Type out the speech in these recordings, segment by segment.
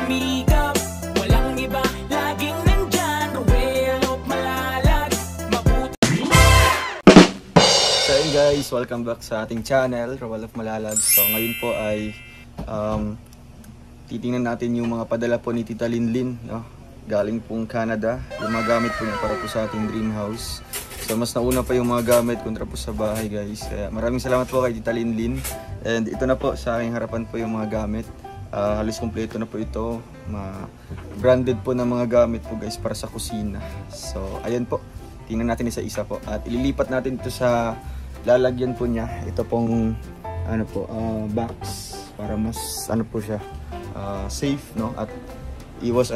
sumikap, walang iba, laging nandyan. Roel of Malalag, mabuti. So ayun guys, welcome back sa ating channel, Roel of Malalag. So ngayon po ay titingnan natin yung mga padala po ni Tita Linlin, no? Galing pong Canada, yung mga gamit po niya para po sa ating dream house. So mas nauna pa yung mga gamit kontra po sa bahay guys. Kaya maraming salamat po kay Tita Linlin. And ito na po sa aking harapan po yung mga gamit. Halos kompleto na po ito. Branded po ng mga gamit po guys para sa kusina. So ayan po, tingnan natin isa-isa po. At ililipat natin ito sa lalagyan po niya. Ito pong ano po, box para mas ano po siya, safe, no? At iwas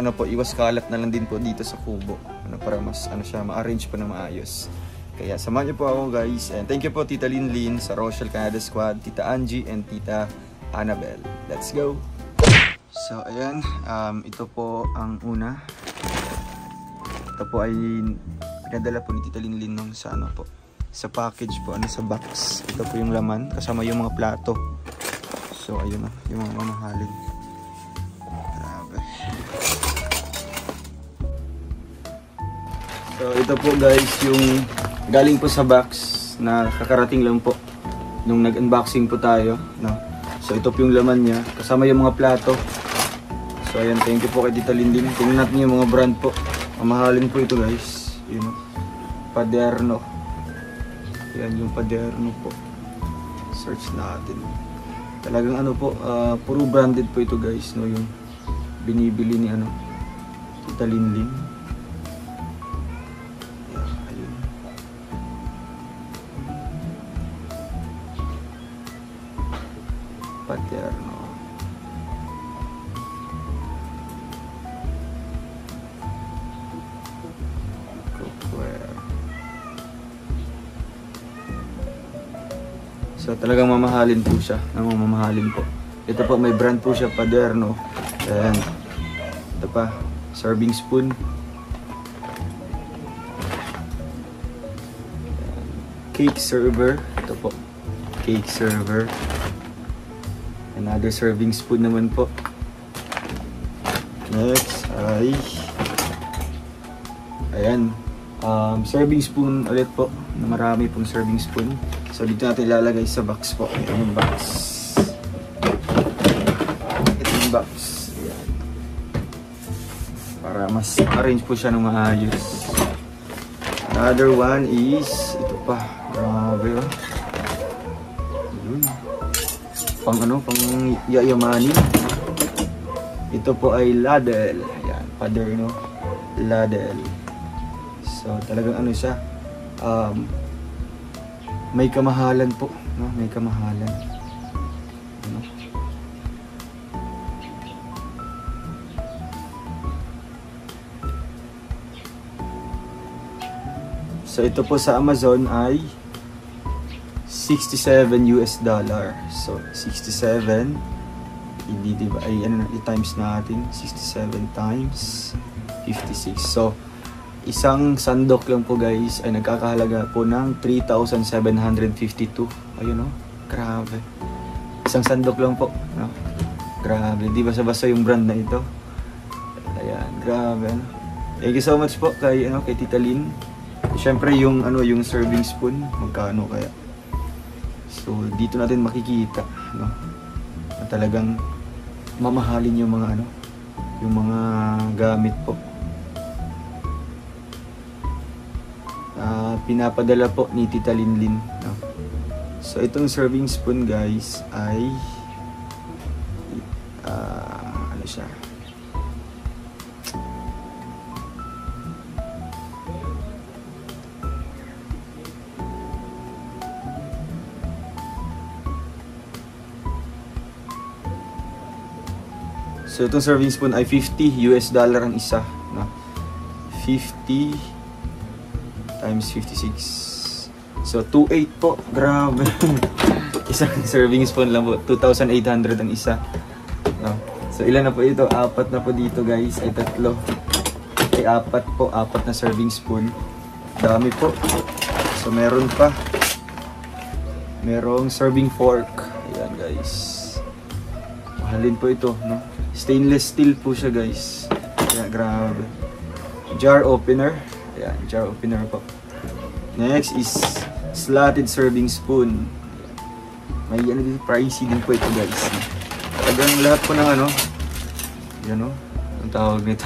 kalat na lang din po dito sa kubo, ano, para mas ano siya, ma-arrange po na maayos. Kaya samahan niyo po ako guys, and thank you po Tita Linlin sa Rochelle Canada Squad, Tita Angie and Tita Annabelle. Let's go! So ayan, ito po ang una. Ito po ay pinadala po ni Tita Linlin nung sa ano po, sa package po, ano, sa box. Ito po yung laman kasama yung mga plato. So ayun, yung mga mamahalin. So ito po guys yung galing po sa box na kakarating lang po nung nag-unboxing po tayo, no? So ito po yung laman niya kasama yung mga plato. So ayan, thank you po kay Tita Linlin. Tingnan natin yung mga brand po. Mamahalin po ito guys. Yun, know? Paderno. Yan yung Paderno po. Search natin. Talagang ano po, puro branded po ito guys, no? Yung binibili ni ano, Tita Linlin. Paderno. Cookware. So talagang mamahalin po siya. Mamahalin po. Ito po may brand po siya, Paderno. And ito pa, serving spoon. Cake server. Ito po, cake server. Another serving spoon naman po. Next ay ayan, serving spoon ulit po, na marami pong serving spoon. So dito natin ilalagay sa box po. Ayan yung box. Ito yung box. Ayan. Para mas arrange po siya ng maayos. Another one is ito pa. Grabe, oh. Pang ano, pang yayamanin. Ito po ay ladle. Ayan, Paderno ladle. So talagang ano siya, may kamahalan po, no? May kamahalan, ano? So ito po sa Amazon ay $67 US. So 67 i-divide ay ano, i-times natin 67 times 56. So isang sandok lang po guys ay nagkakahalaga po ng 3,752. Ayun, oh, grabe. Isang sandok lang po, no? Grabe, di basta-basta yung brand na ito. Ayan, grabe, no? Thank you so much po kay ano, kay Tita Lin. Siyempre yung ano, yung serving spoon, magkano kaya? So dito natin makikita, no, na talagang mamahalin yung mga ano, yung mga gamit po. Pinapadala po ni Tita Linlin, no? So itong serving spoon guys ay ano siya, so itong serving spoon ay $50 US ang isa, no? 50 times 56. So 2,800 po. Grabe. Isang serving spoon lang po. 2,800 ang isa, no? So ilan na po ito? 4 na po dito guys. Ay 3. Ay 4 po. 4 na serving spoon. Dami po. So meron pa. Merong serving fork. Ayan guys. Mahalin po ito, no? Stainless steel po siya guys. Kaya grabe. Jar opener. Ayan, jar opener po. Next is slotted serving spoon. May ano din, pricey din po ito guys. Talagang lahat po ng ano. Yan o. Ang tawag nito.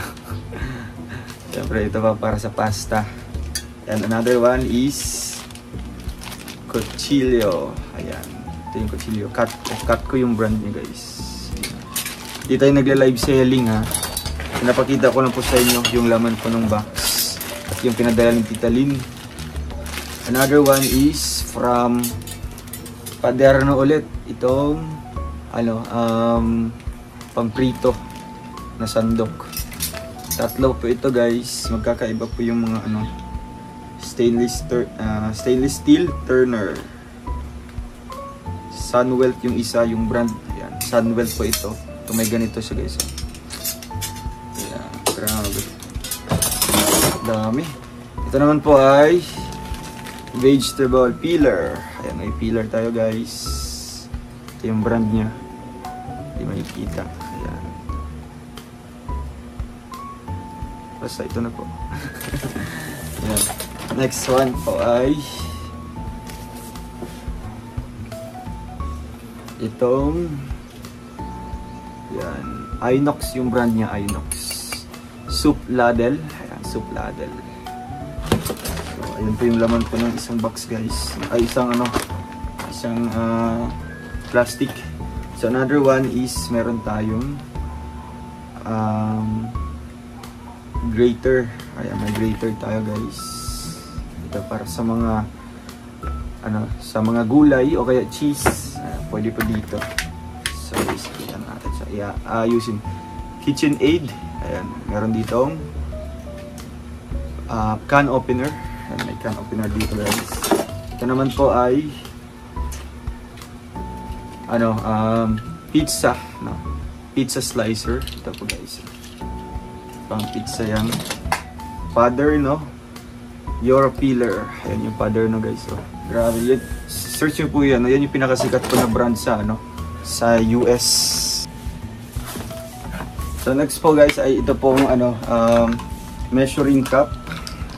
Siyempre ito pa para sa pasta. And another one is Cuchillo. Ayan. Ito yung Cuchillo. Cut ko yung brand niya guys. Hindi tayo nagla-live selling ha. Pinapakita ko lang po sa inyo yung laman po ng box. At yung pinadala ni Tita Lynn. Another one is from Paderno ulit. Itong ano, pamprito na sandok. Tatlo po ito guys. Magkakaiba po yung mga ano, stainless steel turner. Sunwelt yung isa, yung brand. Ayan, Sunwelt po ito. Ito may ganito siya guys. Ayan, grabe. Dami. Ito naman po ay vegetable peeler. Ayan, may peeler tayo guys. Ito yung brand niya. Hindi makikita. Ayan. Basta ito na po. Ayan. Next one po ay itong yan, Inox yung brand niya, Inox. Soup ladle. Ayan, soup ladle. So, ayun po yung laman po ng isang box guys. Ay, isang plastic. So, another one is meron tayong grater. Ayan, may grater tayo guys. Ito para sa mga sa mga gulay o kaya cheese. Ayan, pwede po dito. So, iyan natin siya. Using KitchenAid. Ayan, meron ditong can opener. Ayan, may can opener dito guys. Ito naman po ay pizza, no? Pizza slicer. Ito po guys. Pang pizza yan. Father, no? Euro peeler. Ayan yung father, no guys. So, grabe yan. Search nyo po yan. Yan yung pinakasikat po na brand sa sa US. So next po guys ay ito pong measuring cup.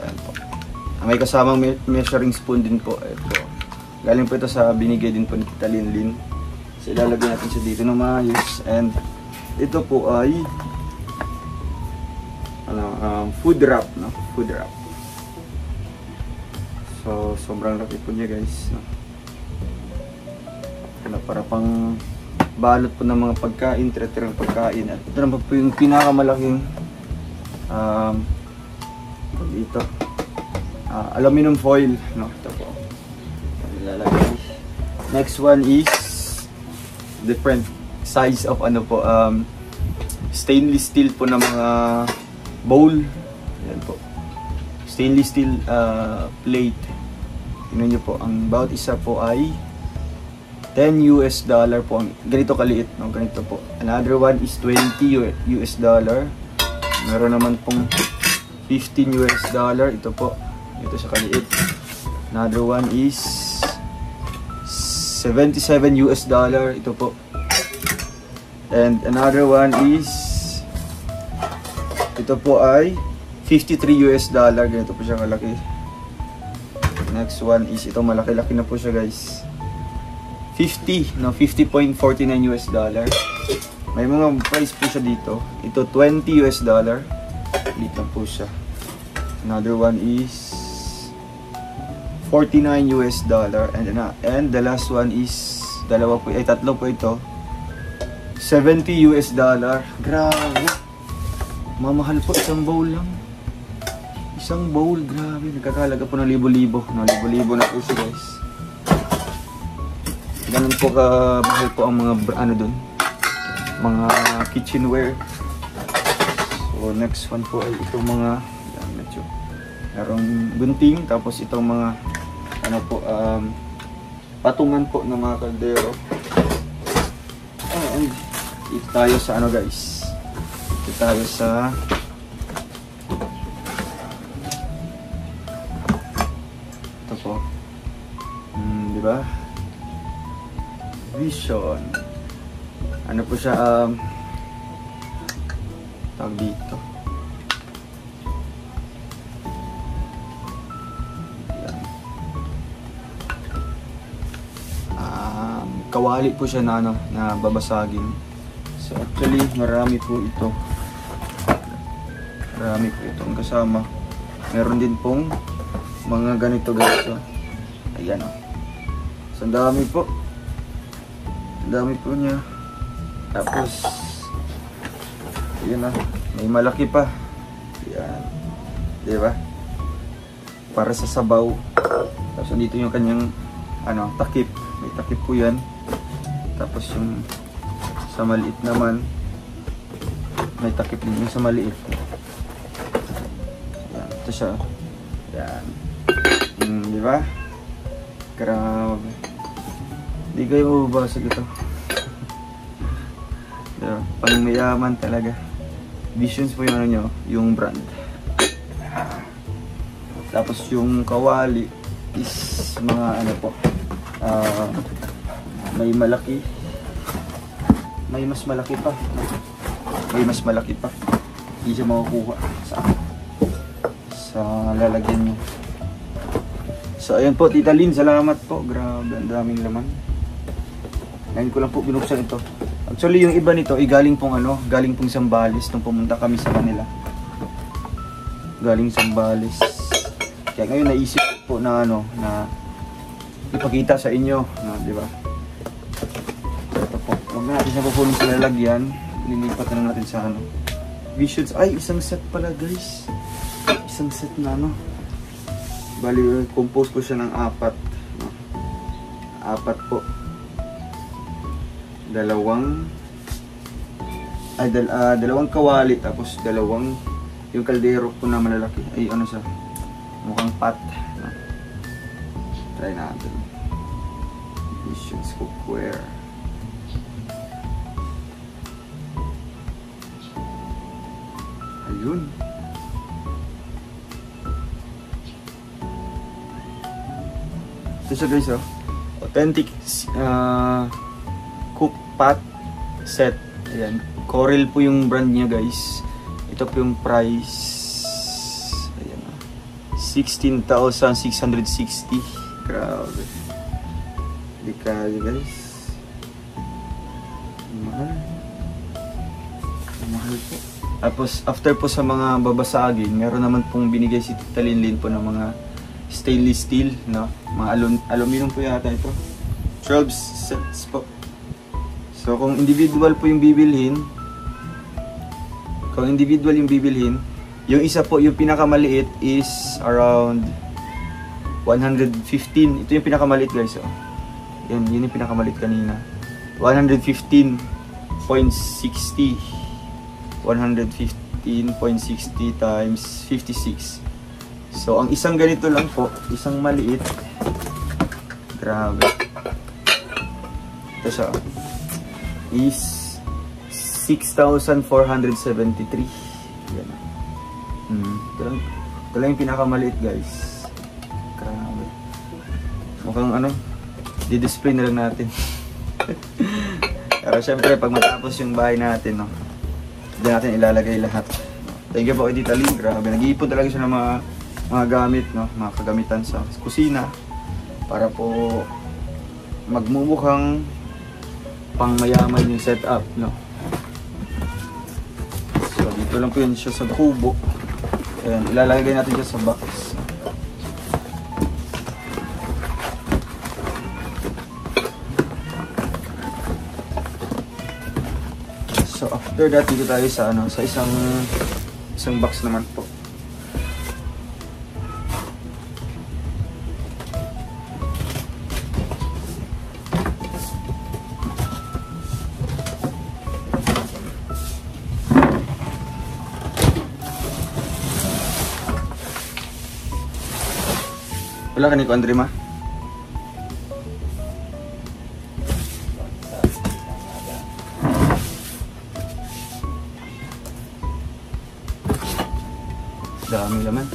Ayan po. May kasamang measuring spoon din po. Ito. Galing po ito sa binigay din po ni Tita Lynn. So ilalagay natin siya dito ng maayos. And ito po ay food wrap, no? Food wrap. So sobrang laki po niya guys, no? Para pang balot po ng mga pagkain, tira-tirang pagkain. At ito naman po yung pinakamalaking dito, aluminum foil, no? Ito po ilalagay. Next one is different size of stainless steel po na mga bowl. Ayan po, stainless steel plate. Tingnan nyo po, ang bawat isa po ay $10 po. Ganito kaliit, no? Ganito po. Another one is $20. Meron naman pong $15. Ito po. Ito sa kaliit. Another one is $77. Ito po. And another one is ito po ay $53. Ganito po siya kalaki. Next one is ito, malaki-laki na po siya guys. 50, no, $50.49. May mga price po siya dito. Ito $20. Dito po siya. Another one is $49. And the last one is tatlo po ito. $70. Grabe. Mamahal po, isang bowl lang. Isang bowl, grabe. Nagkakalaga po ng libo-libo. No, libo-libo na po siya guys. Ganun po kamahal po ang mga dun, mga kitchenware. So next one po ay itong mga medyo merong gunting, tapos itong mga patungan po ng mga kaldero. And ito tayo sa guys. Ito tayo sa ito po. Di ba? Vision. Ano po siya, tawag dito. Yan. Kawali po siya na, ano, na babasagin. So actually marami po ito. Marami po itong kasama. Meron din pong mga ganito guys. So, ayan o. So, ang dami po. Ang dami po niya. Tapos, ayan na. May malaki pa. Ayan. Diba? Para sa sabaw. Tapos, andito yung kanyang ano, takip. May takip po yan. Tapos, yung sa maliit naman, may takip din yung sa maliit. Ayan. Ito siya. Ayan. Diba? Grabe. Di kayo mababasag ito. Diba? Pang mayaman talaga. Visions po yung ano nyo, yung brand. Tapos yung kawali is mga ano po, may malaki, may mas malaki pa. May mas malaki pa. Hindi siya makukuha sa lalagyan nyo. So ayun po, Tita Lynn, salamat po. Grabe, ang daming laman. Ngayon ko lang po binuksan ito. Actually, yung iba nito ay galing pong ano, galing pong Zambales nung pumunta kami sa kanila. Galing Zambales. Kaya ngayon naisip po na ano, na ipakita sa inyo, na, di ba? Ito po. Huwag natin siya pupunin sa lalagyan. Lilipat na natin sa ano. Visions. Ay, isang set pala, guys. Isang set na ano. Bali, compose ko siya ng 4. 4 po. Dalawang kawali, tapos dalawang yung kaldero ko na malalaki. Ay, ano siya? Mukhang pot. Try natin. Visions cookware. Ayun. Ito siya guys, oh. Authentic cook pot set. Ayan. Corel po yung brand niya guys. Ito po yung price. Ayan, 16,660. Grabe. Di kaya guys. Mahal. Mahal po. Tapos after po sa mga babasagin, meron naman pong binigay si Tita Linlin po ng mga stainless steel, no? Mga aluminum po yata ito. 12 sets po. So kung individual po yung bibilhin, yung isa po, yung pinakamaliit is around 115. Ito yung pinakamaliit guys, oh. Yun yung pinakamaliit kanina. 115.60. 115.60 times 56. So, ang isang ganito lang po, isang maliit. Grabe. Ito siya. Is 6,473. Yan. Ito lang yung pinakamaliit guys. Grabe. Mukhang ano, di-display na lang natin. Pero syempre, pag matapos yung bahay natin, no, hindi natin ilalagay lahat. Thank you po kay Tita Lynn. Grabe, nag-iipon talaga siya ng mga gamit, no? Mga kagamitan sa kusina para po magmumukhang pang mayaman yung setup, no? So dito lang po yun siya sa kubo. Ayan, ilalagay natin siya sa box. So after that, dito tayo sa ano, sa isang box naman po. Wala ka ni ko, Andre, ma? Dami laman.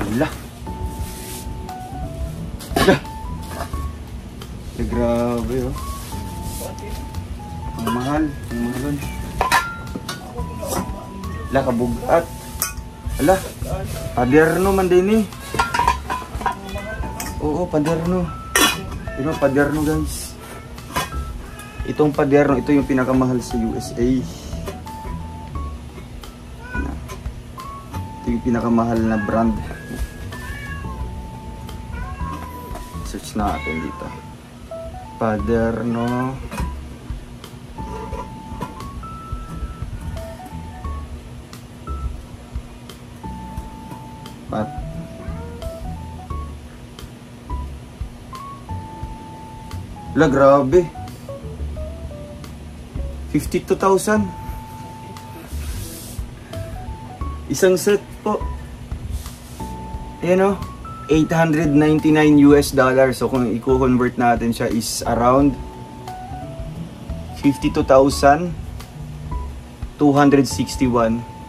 Ala. Ala. Grabe, oh. Ang mahal. Ang mahalon. Ala, kabugat. Ala, paderno man din eh. Oo, paderno. Ito, paderno guys. Itong paderno, ito yung pinakamahal sa USA. Ito yung pinakamahal na brand. Search natin dito. Paderno. La, grabe. 52,000. Isang set po. Ayan o. $899 US. So kung i-convert natin siya is around 52,261.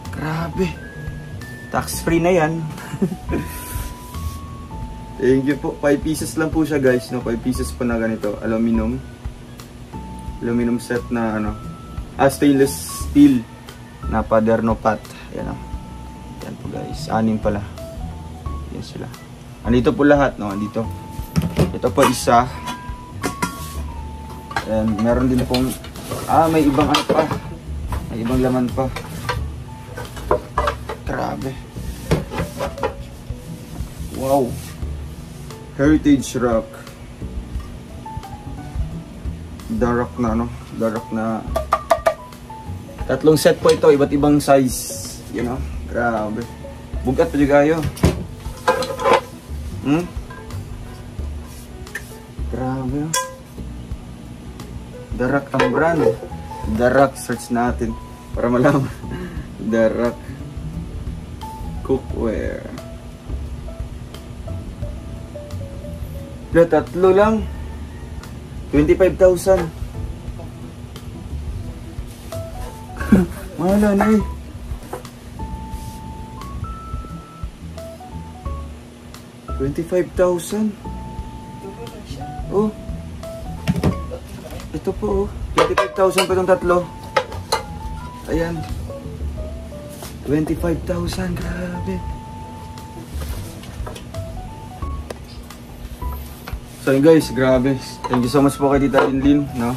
Grabe. Tax free na yan. Thank you po. 5 pieces lang po siya guys, no? 5 pieces po na ganito. Aluminum set na ano. Stainless steel na paderno pot. Ayan o. Yan po guys. 6 pala. Yan sila. Andito po lahat, no? Andito. Ito po isa. And meron din pong may ibang ano pa. May ibang laman pa. Grabe. Wow. Heritage rock. Dark na ano, dark na. Tatlong set po ito, iba't ibang size. You know, grabe. Bugat pa juga kayo. Grabe. Darak ang brand. Darak, search natin para malaman. Darak cookware. Tatlo lang. 25,000. Wala na eh. $25,000. Oh. Ito po oh. 25,000 pa itong tatlo. Ayan. 25,000. Grabe. So yun guys, grabe. Thank you so much po kay Tita Linlin, no?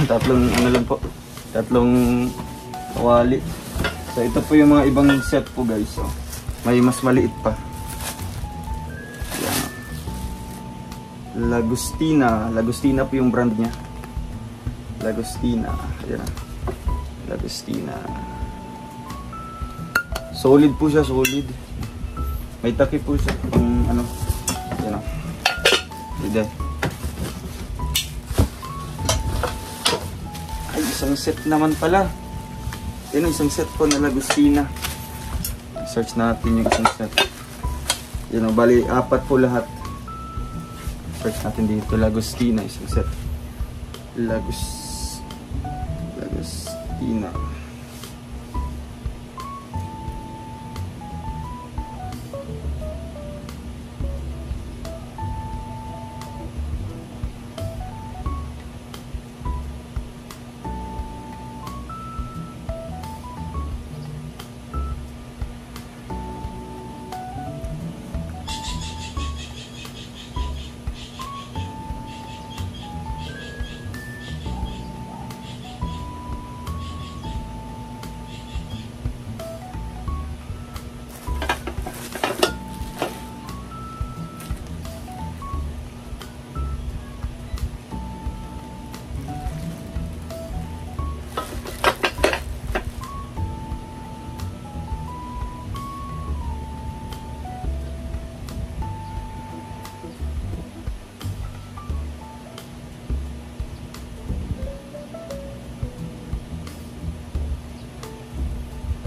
Tatlong ano lang po. Tatlong kawali. So ito po yung mga ibang set po guys. So, may mas maliit pa. Yan. Lagostina. Lagostina po yung brand niya. Lagostina. Yan. Lagostina. Solid po siya, solid. May takip po siya. Ano. Yan. Hindi. Ay, isang set naman pala. Yan, isang set po na Lagostina. Search natin yung isang set. Yan o, bali, 4 po lahat. Search natin dito, Lagostina, isang set. Lagostina.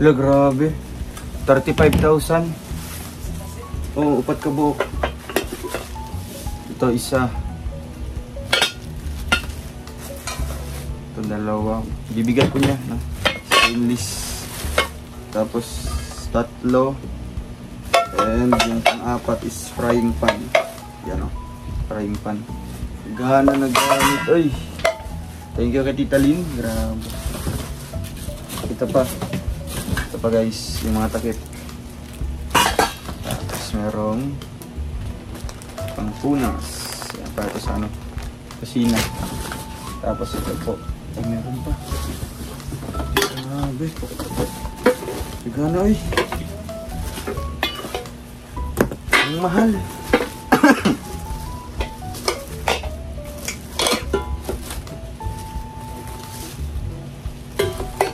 Wala, grabe. 35,000. Oh, 4 kabuk. Ito isa. Ito dalawa. Bibigat ko niya, no? Stainless. Tapos 3. And yung pang-4 is frying pan. Yan o. Frying pan. Gana na gamit. Ay. Thank you kay Tita Lynn. Grabe. Ito pa. pa guys, yung mga takip. Tapos merong pangpunas. Yan, para ito sa ano, kusina. Tapos ito po. Ay, meron pa. Grabe. Sigano eh. Ang mahal.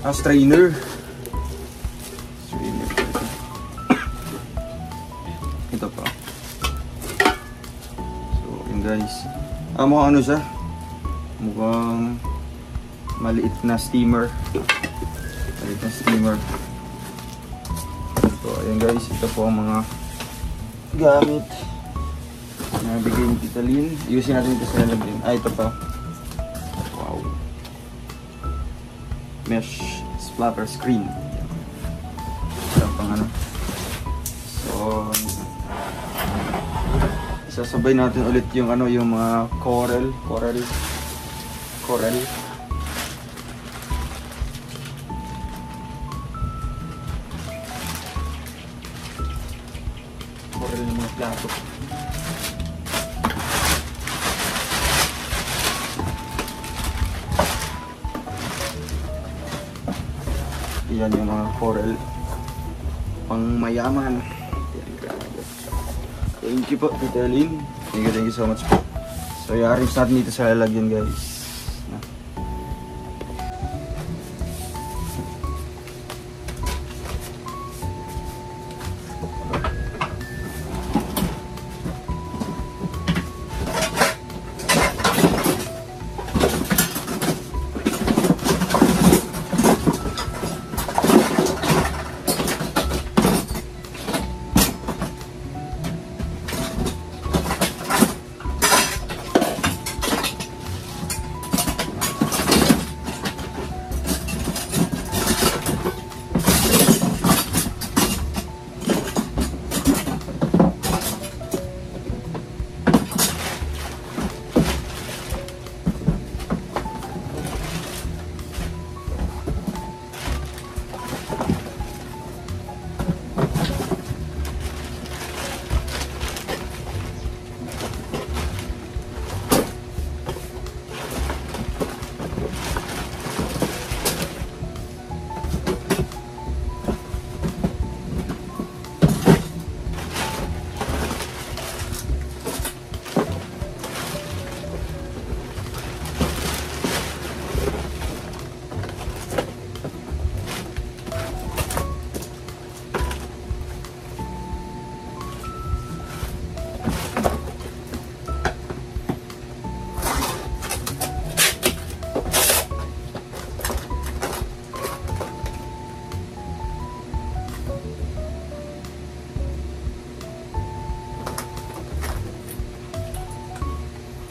Strainer. Ito pa. So, yun guys. Mukhang ano siya? Mukhang maliit na steamer. Maliit na steamer. So, ayan guys. Ito po ang mga gamit na bigay ni Tita Lynn. Ayusin natin ito sa lalagyan. Ito pa. Wow. Mesh splatter screen. Ito pang ano. So, isasabay natin ulit yung ano, yung mga coral. Coral ng mga plato. Yan yung mga coral pang mayaman. Thank you po, Tita Lynn. Thank you so much po. So, i-arrange natin dito sa lalagyan guys.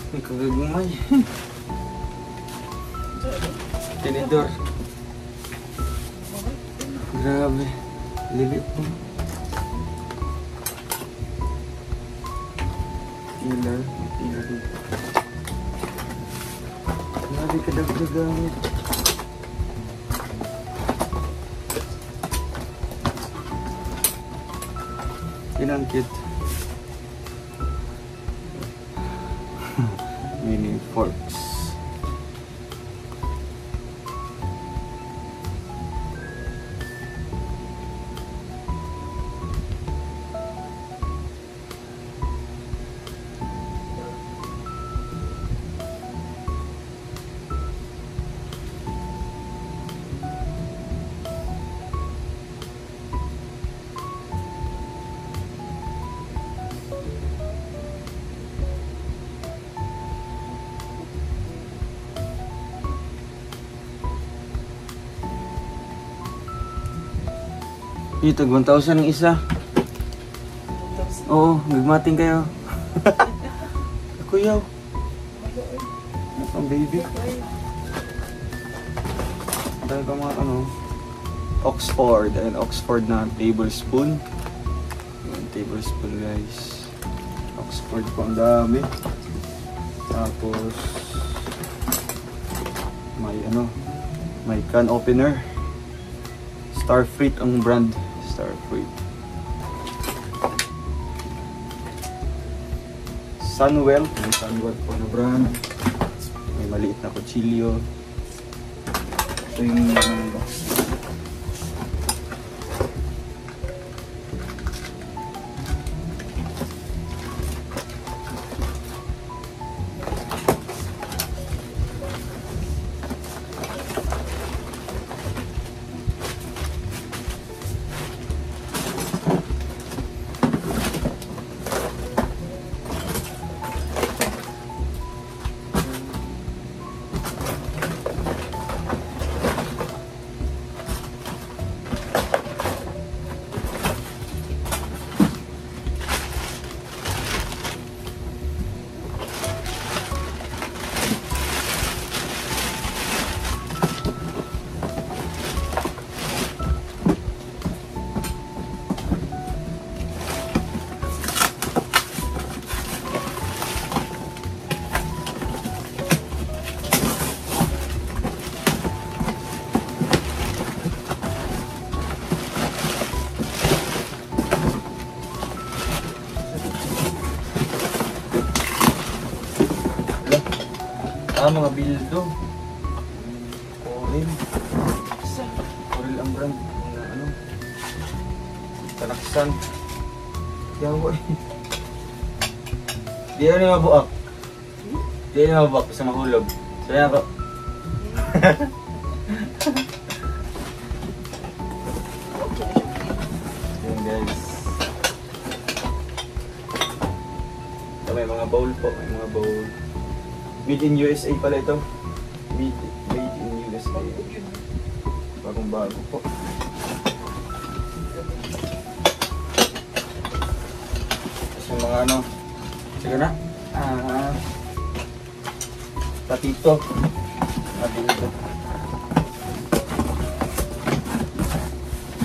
May kagagumay. Tinidor. Grabe. Lilit po. Pillar. Pillar dito. Grabe kadagdagamit. Pinangkit. Mini forks. Ito, 1,000 ang isa. Oo, gagmating kayo. Kuyaw. Ano pang baby? Dahil pa mga ano, Oxford. Ayun, Oxford na tablespoon. Ayun, tablespoon guys. Oxford po ang dami. Tapos may ano, may can opener. Starfruit ang brand. Starfruit. Sunwell. May Sunwell po na brand. May maliit na kutsilyo. Ito yung mga bildo. Oril. Oril ang brand. Ano? Talaksan. Yawa eh. Di na mabuak. Di na mabuak sa mahulog. So yan po. Yan guys. So, may mga bowl po. May mga bowl. Made in USA pala ito. Made in USA. Bagong bago po. Tapos yung mga ano. Sige na. Patito. Patito.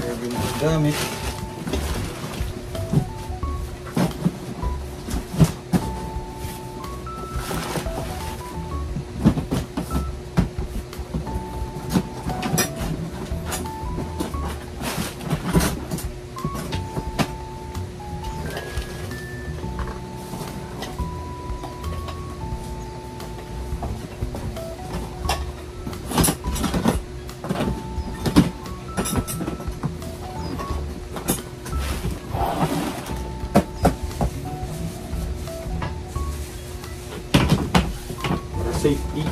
Pwede mo gamit. Safety.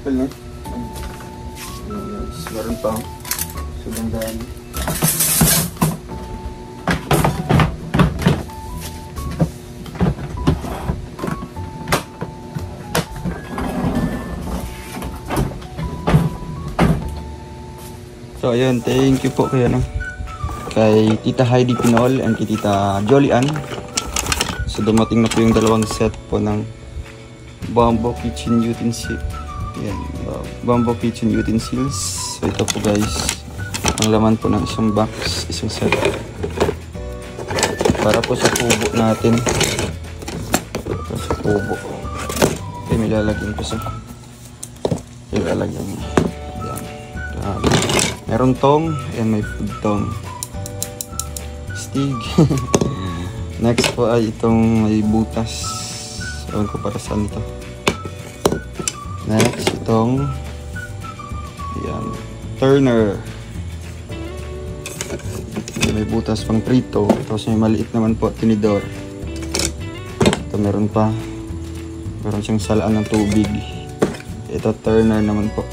Apple na. Meron pa. Sobrang dami. So ayun, thank you po kay kay Tita Heidi Pinol and kay Tita Jolly Ann. So dumating na po yung dalawang set po ng bamboo kitchen utensil. Yan, bamboo kitchen utensils. So ito po guys, ang laman po ng isang box, isang set. Para po sa kubo natin. Para sa kubo. Okay, may lalagyan po sa... Ilalagyan niya. Yan. Grabe. Meron tong. Ayan, may food tong. Stig. Next po ay itong may butas. Ewan ko para saan ito. Next, itong ayan, turner. May butas pang prito. Tapos may maliit naman po, tinidor. Ito meron pa. Meron siyang salaan ng tubig. Ito turner naman po.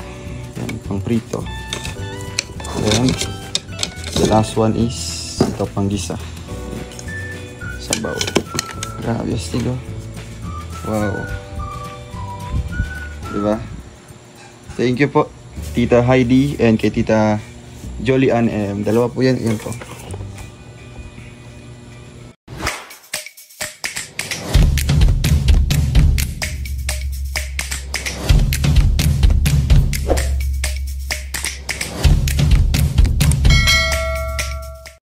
Ayan, pang prito. Ayan. The last one is ito pang gisa. Sabaw. Grabe, astig oh. Wow. Diba? Thank you po, Tita Heidi and kay Tita Jolly Ann M. Dalawa po yan. Yan po.